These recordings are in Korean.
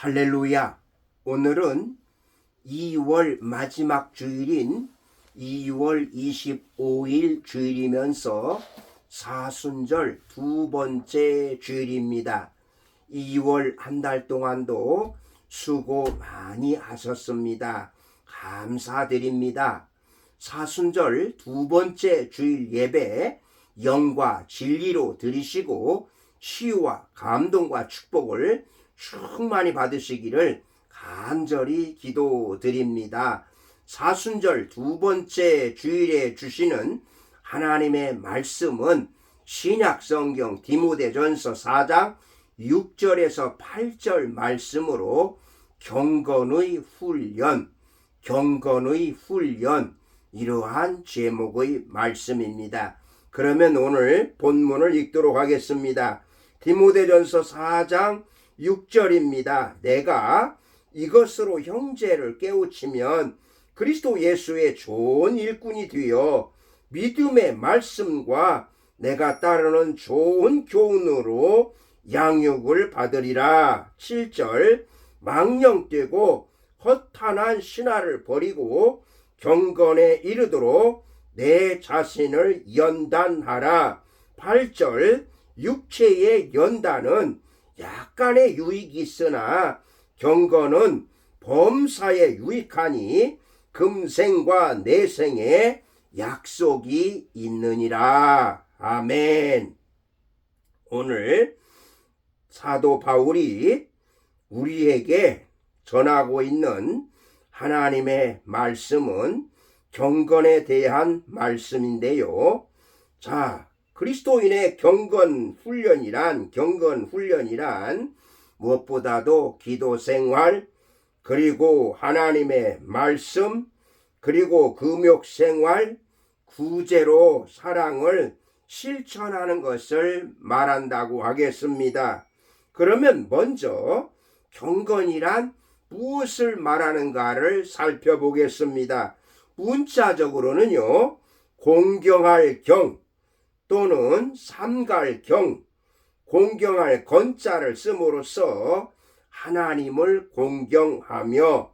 할렐루야. 오늘은 2월 마지막 주일인 2월 25일 주일이면서 사순절 두 번째 주일입니다. 2월 한 달 동안도 수고 많이 하셨습니다. 감사드립니다. 사순절 두 번째 주일 예배 영과 진리로 드리시고 치유와 감동과 축복을 충만히 받으시기를 간절히 기도드립니다. 사순절 두 번째 주일에 주시는 하나님의 말씀은 신약성경 디모데전서 4장 6절에서 8절 말씀으로 경건의 훈련 이러한 제목의 말씀입니다. 그러면 오늘 본문을 읽도록 하겠습니다. 디모데전서 4장 6절입니다. 내가 이것으로 형제를 깨우치면 그리스도 예수의 좋은 일꾼이 되어 믿음의 말씀과 내가 따르는 좋은 교훈으로 양육을 받으리라. 7절 망령되고 허탄한 신화를 버리고 경건에 이르도록 내 자신을 연단하라. 8절 육체의 연단은 약간의 유익이 있으나 경건은 범사에 유익하니 금생과 내생에 약속이 있느니라. 아멘. 오늘 사도 바울이 우리에게 전하고 있는 하나님의 말씀은 경건에 대한 말씀인데요. 자, 그리스도인의 경건 훈련이란 무엇보다도 기도 생활, 그리고 하나님의 말씀, 그리고 금욕 생활, 구제로 사랑을 실천하는 것을 말한다고 하겠습니다. 그러면 먼저 경건이란 무엇을 말하는가를 살펴보겠습니다. 문자적으로는요, 공경할 경 또는 삼갈 경, 공경할 건자를 씀으로써 하나님을 공경하며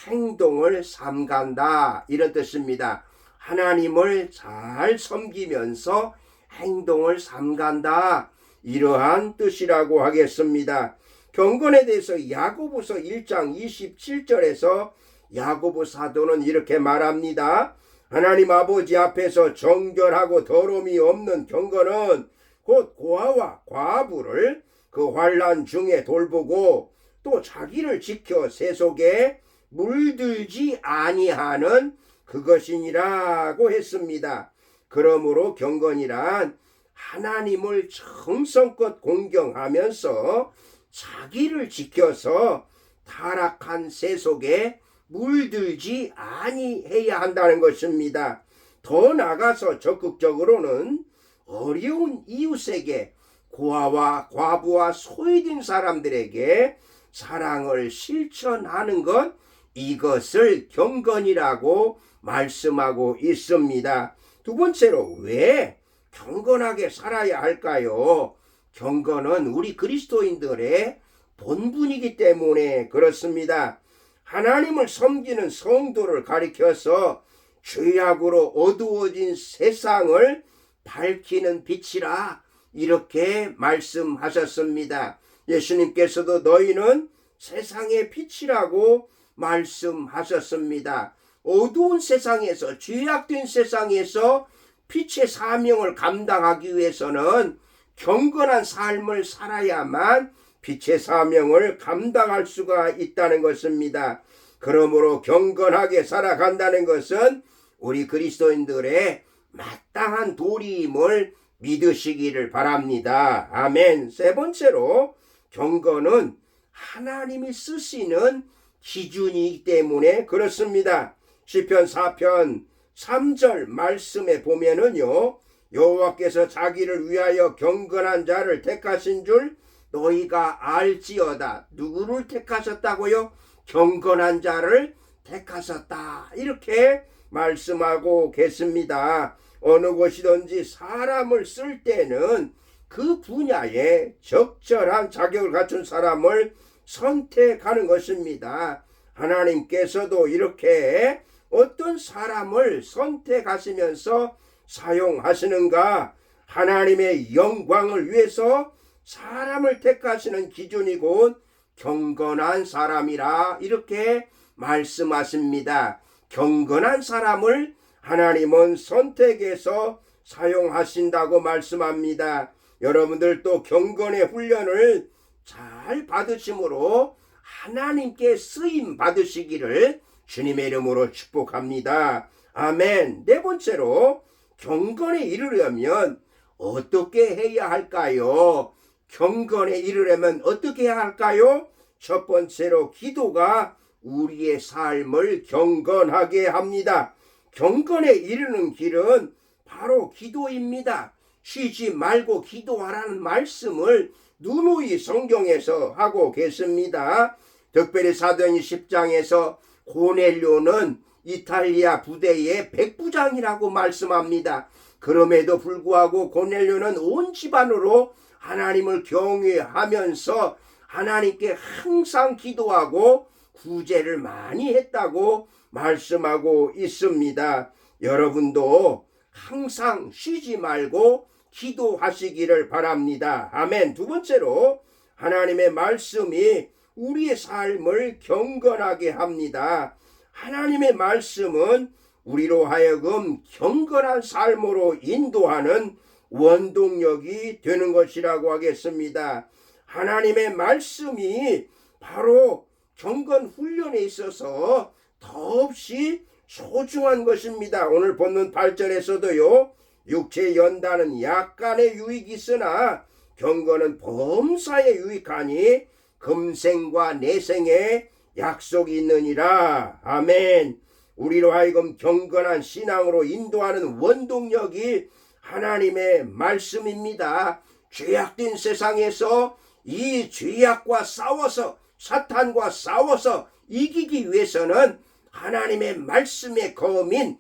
행동을 삼간다, 이런 뜻입니다. 하나님을 잘 섬기면서 행동을 삼간다, 이러한 뜻이라고 하겠습니다. 경건에 대해서 야고보서 1장 27절에서 야고보 사도는 이렇게 말합니다. 하나님 아버지 앞에서 정결하고 더러움이 없는 경건은 곧 고아와 과부를 그 환난 중에 돌보고 또 자기를 지켜 세속에 물들지 아니하는 그것이니라고 했습니다. 그러므로 경건이란 하나님을 정성껏 공경하면서 자기를 지켜서 타락한 세속에 물들지 아니해야 한다는 것입니다. 더 나아가서 적극적으로는 어려운 이웃에게, 고아와 과부와 소외된 사람들에게 사랑을 실천하는 것, 이것을 경건이라고 말씀하고 있습니다. 두 번째로 왜 경건하게 살아야 할까요? 경건은 우리 그리스도인들의 본분이기 때문에 그렇습니다. 하나님을 섬기는 성도를 가리켜서 죄악으로 어두워진 세상을 밝히는 빛이라, 이렇게 말씀하셨습니다. 예수님께서도 너희는 세상의 빛이라고 말씀하셨습니다. 어두운 세상에서, 죄악된 세상에서 빛의 사명을 감당하기 위해서는 경건한 삶을 살아야만 빛의 사명을 감당할 수가 있다는 것입니다. 그러므로 경건하게 살아간다는 것은 우리 그리스도인들의 마땅한 도리임을 믿으시기를 바랍니다. 아멘. 세 번째로 경건은 하나님이 쓰시는 기준이기 때문에 그렇습니다. 시편 4편 3절 말씀에 보면은요, 여호와께서 자기를 위하여 경건한 자를 택하신 줄 너희가 알지어다. 누구를 택하셨다고요? 경건한 자를 택하셨다, 이렇게 말씀하고 계십니다. 어느 곳이든지 사람을 쓸 때는 그 분야에 적절한 자격을 갖춘 사람을 선택하는 것입니다. 하나님께서도 이렇게 어떤 사람을 선택하시면서 사용하시는가? 하나님의 영광을 위해서 사람을 택하시는 기준이 곧 경건한 사람이라 이렇게 말씀하십니다. 경건한 사람을 하나님은 선택해서 사용하신다고 말씀합니다. 여러분들도 경건의 훈련을 잘 받으심으로 하나님께 쓰임 받으시기를 주님의 이름으로 축복합니다. 아멘. 네 번째로 경건에 이르려면 어떻게 해야 할까요? 경건에 이르려면 어떻게 해야 할까요? 첫 번째로 기도가 우리의 삶을 경건하게 합니다. 경건에 이르는 길은 바로 기도입니다. 쉬지 말고 기도하라는 말씀을 누누이 성경에서 하고 계십니다. 특별히 사도행전 10장에서 고넬료는 이탈리아 부대의 백부장이라고 말씀합니다. 그럼에도 불구하고 고넬료는 온 집안으로 하나님을 경외하면서 하나님께 항상 기도하고 구제를 많이 했다고 말씀하고 있습니다. 여러분도 항상 쉬지 말고 기도하시기를 바랍니다. 아멘. 두 번째로 하나님의 말씀이 우리의 삶을 경건하게 합니다. 하나님의 말씀은 우리로 하여금 경건한 삶으로 인도하는 원동력이 되는 것이라고 하겠습니다. 하나님의 말씀이 바로 경건 훈련에 있어서 더없이 소중한 것입니다. 오늘 본문 8절에서도요. 육체의 연단은 약간의 유익이 있으나 경건은 범사에 유익하니 금생과 내생에 약속이 있느니라. 아멘. 우리로 하여금 경건한 신앙으로 인도하는 원동력이 하나님의 말씀입니다. 죄악된 세상에서 이 죄악과 싸워서 사탄과 싸워서 이기기 위해서는 하나님의 말씀의 검인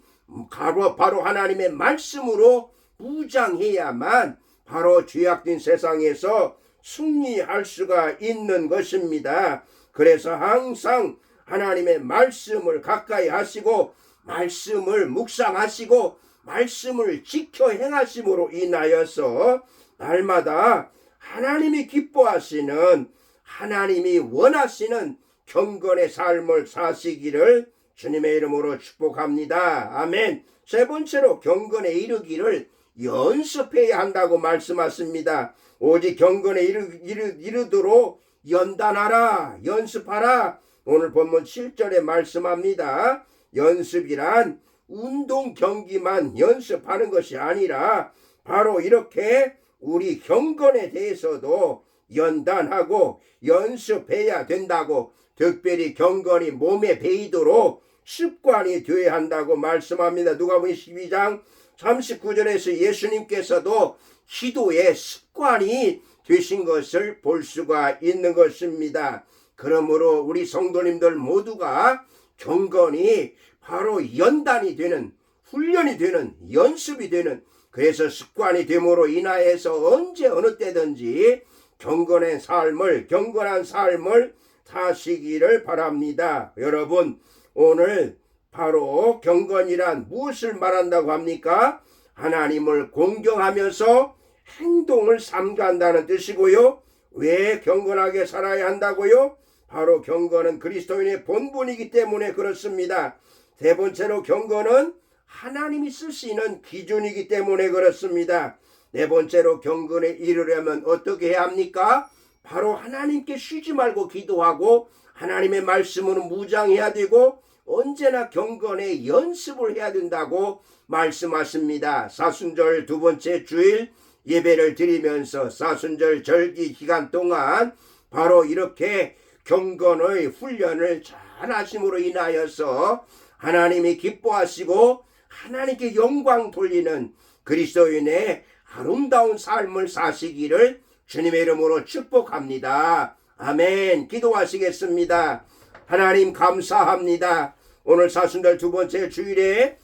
바로 하나님의 말씀으로 무장해야만 바로 죄악된 세상에서 승리할 수가 있는 것입니다. 그래서 항상 하나님의 말씀을 가까이 하시고 말씀을 묵상하시고 말씀을 지켜 행하심으로 인하여서 날마다 하나님이 기뻐하시는 하나님이 원하시는 경건의 삶을 사시기를 주님의 이름으로 축복합니다. 아멘. 세 번째로 경건에 이르기를 연습해야 한다고 말씀하십니다. 오직 경건에 이르도록 연단하라, 연습하라. 오늘 본문 7절에 말씀합니다. 연습이란 운동 경기만 연습하는 것이 아니라 바로 이렇게 우리 경건에 대해서도 연단하고 연습해야 된다고, 특별히 경건이 몸에 배이도록 습관이 되어야 한다고 말씀합니다. 누가복음 12장 39절에서 예수님께서도 기도의 습관이 되신 것을 볼 수가 있는 것입니다. 그러므로 우리 성도님들 모두가 경건이 바로 연단이 되는, 훈련이 되는, 연습이 되는, 그래서 습관이 됨으로 인하여서 언제 어느 때든지 경건한 삶을 사시기를 바랍니다. 여러분, 오늘 바로 경건이란 무엇을 말한다고 합니까? 하나님을 공경하면서 행동을 삼간다는 뜻이고요. 왜 경건하게 살아야 한다고요? 바로 경건은 그리스도인의 본분이기 때문에 그렇습니다. 세 번째로 경건은 하나님이 쓰시는 기준이기 때문에 그렇습니다. 네 번째로 경건에 이르려면 어떻게 해야 합니까? 바로 하나님께 쉬지 말고 기도하고 하나님의 말씀으로 무장해야 되고 언제나 경건의 연습을 해야 된다고 말씀하십니다. 사순절 두 번째 주일 예배를 드리면서 사순절 절기 기간 동안 바로 이렇게 경건의 훈련을 잘 하심으로 인하여서 하나님이 기뻐하시고 하나님께 영광 돌리는 그리스도인의 아름다운 삶을 사시기를 주님의 이름으로 축복합니다. 아멘. 기도하시겠습니다. 하나님 감사합니다. 오늘 사순절 두 번째 주일에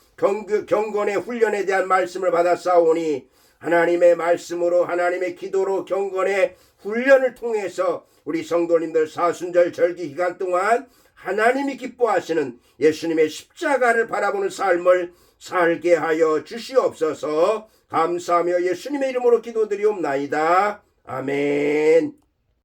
경건의 훈련에 대한 말씀을 받았사오니 하나님의 말씀으로 하나님의 기도로 경건의 훈련을 통해서 우리 성도님들 사순절 절기 기간 동안 하나님이 기뻐하시는 예수님의 십자가를 바라보는 삶을 살게 하여 주시옵소서. 감사하며 예수님의 이름으로 기도드리옵나이다. 아멘.